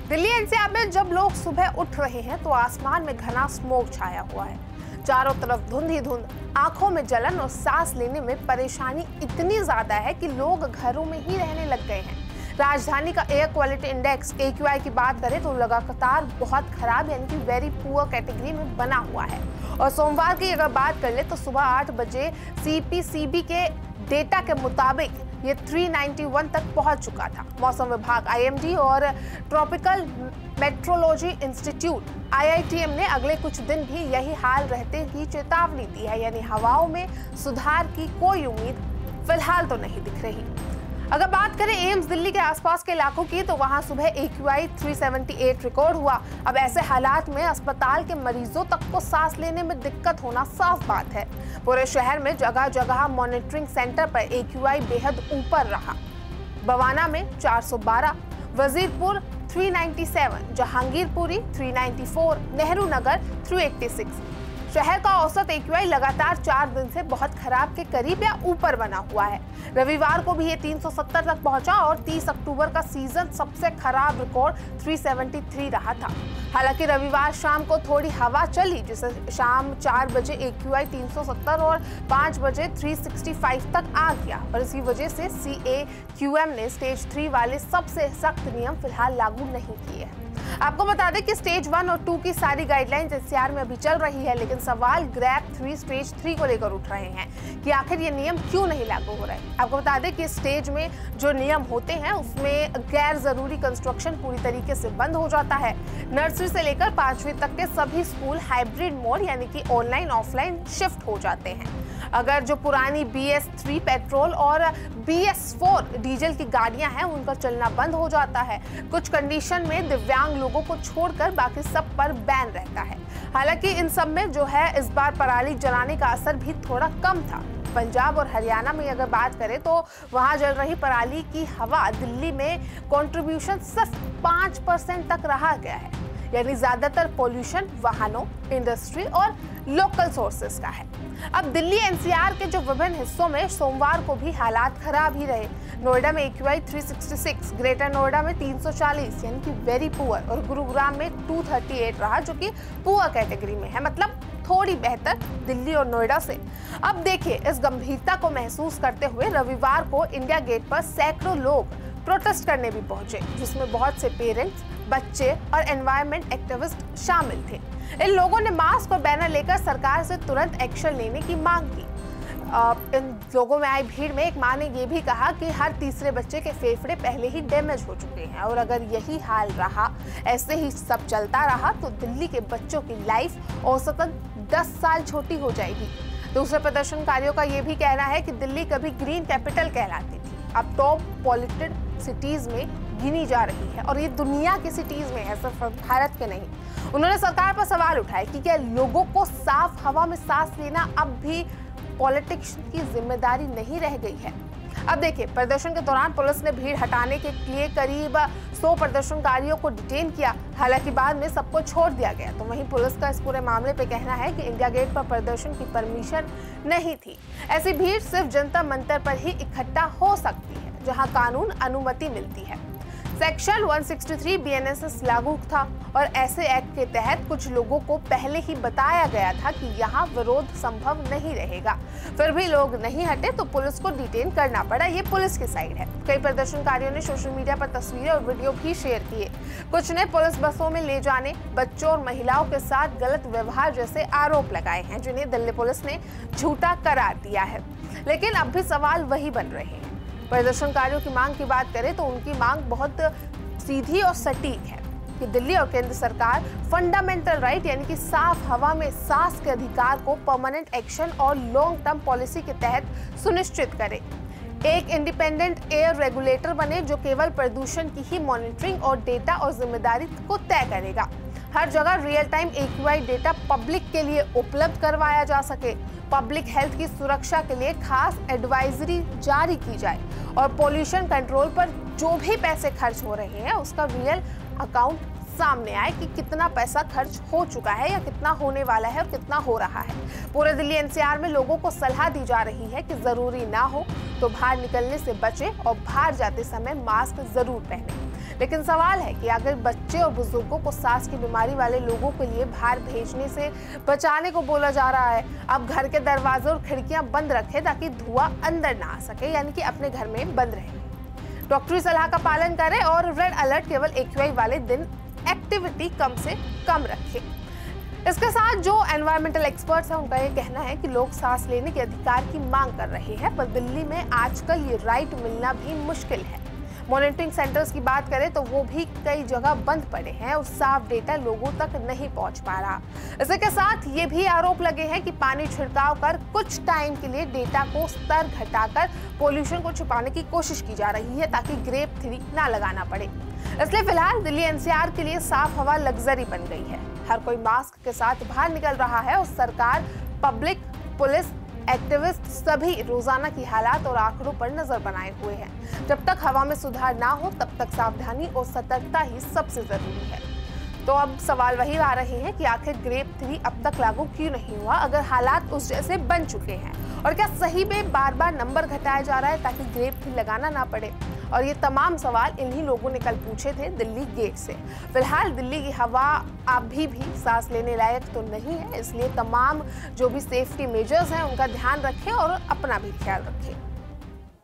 Delhi NCR में जब लोग सुबह उठ रहे हैं तो आसमान में घना स्मोक छाया हुआ है। चारों तरफ धुंध ही धुंध, आंखों में जलन और सांस लेने में परेशानी इतनी ज्यादा है कि लोग घरों में ही रहने लग गए हैं। राजधानी का एयर क्वालिटी इंडेक्स AQI की बात करें तो लगातार बहुत खराब यानी कि वेरी पुअर कैटेगरी में बना हुआ है। और सोमवार की अगर बात कर ले तो सुबह 8 बजे CPCB के डेटा के मुताबिक ये 391 तक पहुंच चुका था। मौसम विभाग IMD और ट्रॉपिकल मेट्रोलॉजी इंस्टीट्यूट IITM ने अगले कुछ दिन भी यही हाल रहते की चेतावनी दी है, यानी हवाओं में सुधार की कोई उम्मीद फिलहाल तो नहीं दिख रही। अगर बात करें एम्स दिल्ली के आसपास के इलाकों की तो वहां सुबह AQI 378 रिकॉर्ड हुआ। अब ऐसे हालात में अस्पताल के मरीजों तक को सांस लेने में दिक्कत होना साफ बात है। पूरे शहर में जगह जगह मॉनिटरिंग सेंटर पर AQI बेहद ऊपर रहा। बवाना में 412, वजीरपुर 397, जहांगीरपुरी 394, नेहरू नगर 386। शहर का औसत AQI लगातार 4 दिन से बहुत खराब के करीब या ऊपर बना हुआ है। रविवार को भी ये 370 तक पहुंचा और 30 अक्टूबर का सीजन सबसे खराब रिकॉर्ड 373 रहा था। हालांकि रविवार शाम को थोड़ी हवा चली, जिससे शाम 4 बजे AQI 370 और 5 बजे 365 तक आ गया और इसी वजह से CAQM ने स्टेज 3 वाले सबसे सख्त नियम फिलहाल लागू नहीं किए हैं। आपको बता दें कि स्टेज 1 और 2 की सारी गाइडलाइंस NCR में अभी चल रही है, लेकिन सवाल ग्रैप 3 स्टेज 3 को लेकर उठ रहे हैं कि आखिर ये नियम क्यों नहीं लागू हो रहे हैं। आपको बता दें कि स्टेज में जो नियम होते हैं उसमें गैर जरूरी कंस्ट्रक्शन पूरी तरीके से बंद हो जाता है। नर्सरी से लेकर 5वीं तक के सभी स्कूल हाइब्रिड मोड यानी कि ऑनलाइन ऑफलाइन शिफ्ट हो जाते हैं। अगर जो पुरानी BS3 पेट्रोल और BS4 डीजल की गाड़ियां हैं उनका चलना बंद हो जाता है। कुछ कंडीशन में दिव्यांग लोगों को छोड़कर बाकी सब पर बैन रहता है। हालांकि इन सब में जो है इस बार पराली जलाने का असर भी थोड़ा कम था। पंजाब और हरियाणा में अगर बात करें तो वहां जल रही पराली की हवा दिल्ली में कंट्रीब्यूशन सिर्फ 5% तक रहा गया है, यानी ज्यादातर पोल्यूशन वाहनों, इंडस्ट्री और लोकल सोर्सेस का है। अब दिल्ली NCR के जो विभिन्न हिस्सों में सोमवार को भी हालात खराब ही रहे। नोएडा में AQI 366, ग्रेटर नोएडा में 340 यानी कि वेरी पुअर और गुरुग्राम में 238 रहा, जो कि पुअर कैटेगरी में है, मतलब थोड़ी बेहतर दिल्ली और नोएडा से। अब देखिए, इस गंभीरता को महसूस करते हुए रविवार को इंडिया गेट पर सैकड़ों लोग प्रोटेस्ट करने भी पहुंचे, जिसमें बहुत से पेरेंट्स, बच्चे और एनवायरनमेंट एक्टिविस्ट शामिल थे। इन लोगों ने मास्क और बैनर लेकर सरकार से तुरंत एक्शन लेने की मांग की। इन लोगों में आई भीड़ में एक मां ने यह भी कहा कि हर तीसरे बच्चे के फेफड़े पहले ही डैमेज हो चुके हैं और अगर यही हाल रहा, ऐसे ही सब चलता रहा तो दिल्ली के बच्चों की लाइफ औसतन 10 साल छोटी हो जाएगी। दूसरे प्रदर्शनकारियों का यह भी कहना है कि दिल्ली कभी ग्रीन कैपिटल कहलाती थी, अब टॉप पॉल्यूटेड सिटीज में गिनी जा रही है और ये दुनिया की सिटीज में है, सिर्फ भारत के नहीं। उन्होंने सरकार पर सवाल उठाया कि क्या लोगों को साफ हवा में सांस लेना अब भी पॉलिटिक्स की जिम्मेदारी नहीं रह गई है। अब देखिए, प्रदर्शन के दौरान पुलिस ने भीड़ हटाने के लिए करीब 100 प्रदर्शनकारियों को डिटेन किया। हालांकि बाद में सबको छोड़ दिया गया। तो वहीं पुलिस का इस पूरे मामले पे कहना है कि इंडिया गेट पर प्रदर्शन की परमिशन नहीं थी। ऐसी भीड़ सिर्फ जंतर मंतर पर ही इकट्ठा हो सकती है जहां कानून अनुमति मिलती है। सेक्शन 163 BNSS लागू था और ऐसे एक्ट के तहत कुछ लोगों को पहले ही बताया गया था कि यहाँ विरोध संभव नहीं रहेगा। फिर भी लोग नहीं हटे तो पुलिस को डिटेन करना पड़ा। ये पुलिस की साइड है। कई प्रदर्शनकारियों ने सोशल मीडिया पर तस्वीरें और वीडियो भी शेयर किए। कुछ ने पुलिस बसों में ले जाने, बच्चों और महिलाओं के साथ गलत व्यवहार जैसे आरोप लगाए हैं, जिन्हें दिल्ली पुलिस ने झूठा करार दिया है। लेकिन अब भी सवाल वही बन रहे हैं। प्रदर्शनकारियों की मांग की बात करें तो उनकी मांग बहुत सीधी और सटीक है कि दिल्ली और केंद्र सरकार फंडामेंटल राइट यानी कि साफ हवा में सांस के अधिकार को परमानेंट एक्शन और लॉन्ग टर्म पॉलिसी के तहत सुनिश्चित करे। एक इंडिपेंडेंट एयर रेगुलेटर बने जो केवल प्रदूषण की ही मॉनिटरिंग और डेटा और जिम्मेदारी को तय करेगा। हर जगह real time AQI data public के लिए उपलब्ध करवाया जा सके। पब्लिक हेल्थ की सुरक्षा के लिए खास एडवाइजरी जारी की जाए और पोल्यूशन कंट्रोल पर जो भी पैसे खर्च हो रहे हैं उसका रियल अकाउंट सामने आए कि कितना पैसा खर्च हो चुका है या कितना होने वाला है और कितना हो रहा है। पूरे दिल्ली NCR में लोगों को सलाह दी जा रही है कि जरूरी ना हो तो बाहर निकलने से बचें और बाहर जाते समय मास्क जरूर पहनें। लेकिन सवाल है कि अगर बच्चे और बुजुर्गों को सांस की बीमारी वाले लोगों के लिए बाहर भेजने से बचाने को बोला जा रहा है, अब घर के दरवाजे और खिड़कियां बंद रखें ताकि धुआं अंदर ना आ सके, यानी कि अपने घर में बंद रहे, डॉक्टरी सलाह का पालन करें और रेड अलर्ट केवल एक्यूआई वाले दिन एक्टिविटी कम से कम रखें। इसके साथ जो एनवायरमेंटल एक्सपर्ट्स हैं उनका ये कहना है कि लोग सांस लेने के अधिकार की मांग कर रहे हैं, पर दिल्ली में आजकल ये राइट मिलना भी मुश्किल है। मॉनिटरिंग सेंटर्स की बात करें तो वो भी कई जगह बंद पड़े हैं और साफ डेटा लोगों तक नहीं पहुंच पा रहा। इसी के साथ ये भी आरोप लगे हैं कि पानी छिड़काव कर कुछ टाइम के लिए डेटा को स्तर घटाकर पोल्यूशन को छुपाने की कोशिश की जा रही है ताकि ग्रेप 3 ना लगाना पड़े। इसलिए फिलहाल दिल्ली एनसीआर के लिए साफ हवा लग्जरी बन गई है। हर कोई मास्क के साथ बाहर निकल रहा है और सरकार, पब्लिक, पुलिस, एक्टिविस्ट सभी रोजाना की हालात और आंकड़ों पर नजर बनाए हुए हैं। जब तक हवा में सुधार ना हो तब तक सावधानी और सतर्कता ही सबसे जरूरी है। तो अब सवाल वही आ रहे हैं कि आखिर ग्रेप 3 अब तक लागू क्यों नहीं हुआ अगर हालात उस जैसे बन चुके हैं, और क्या सही में बार बार नंबर घटाया जा रहा है ताकि ग्रेप 3 लगाना ना पड़े। और ये तमाम सवाल इन्हीं लोगों ने कल पूछे थे दिल्ली गेट से। फिलहाल दिल्ली की हवा अभी भी सांस लेने लायक तो नहीं है, इसलिए तमाम जो भी सेफ्टी मेजर्स हैं उनका ध्यान रखें और अपना भी ख्याल रखें।